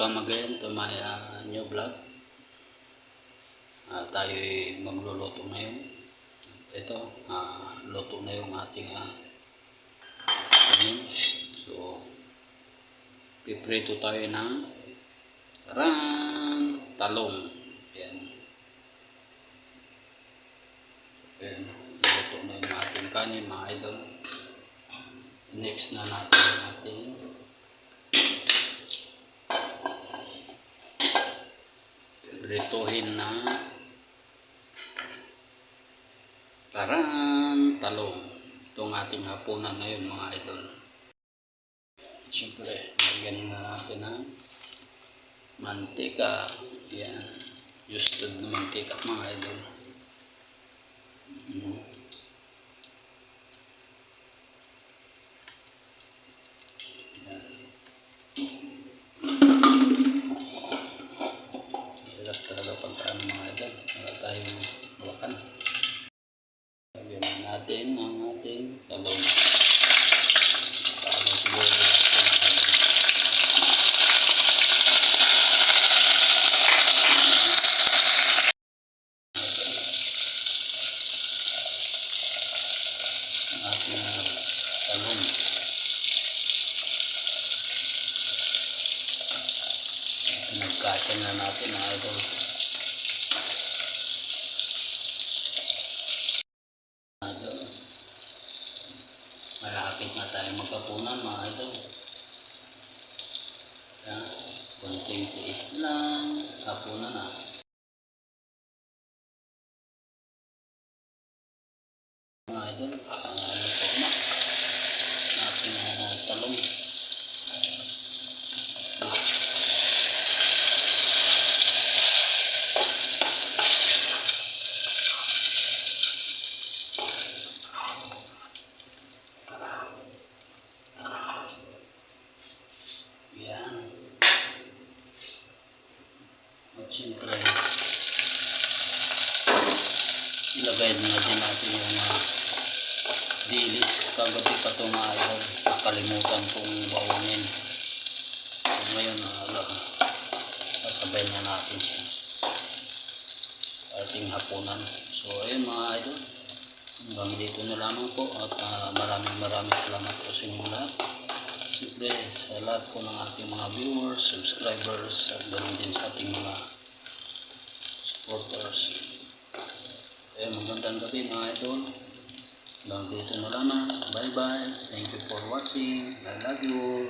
welcome again to my new vlog. Tayo magluluto ngayon. Ito, luto na yung ating kanin. So, piprito tayo ng talong. Ayan. Ayan, luto na yung ating kanin, mga idol. Next na natin yung ating rituhin na talong. Itong ating hapunan ngayon, mga idol. Siyempre, lagyan na natin ng mantika. Yan, roasted na mantika, mga idol. Hirap talaga pagkaan, mga idol. Wala tayong hawakan. Lagyan natin ang ating talong. Para siguro ating talong. Pinagkasya na natin, mga idol. Malapit na tayo magkapunan, mga idol. Konting tiis lang, kapunan na. Mga idol, luto na ating talong. Yan. At siyempre, ilagay na din natin yung dilis. Kagabi pa ito, mga idol. Nakalimutan kong bawangin. So ngayon, sasabay na natin siya. Ating hapunan. So ayun, mga idol. Hanggang dito na lamang po. At maraming salamat po sa inyong lahat. Siyempre, sa lahat po ng ating mga viewers, subscribers, at ganoon din sa ating mga supporters. Ayun, magandang gabi, mga idol. Hanggang dito na lamang. Bye bye. Thank you for watching. I love you.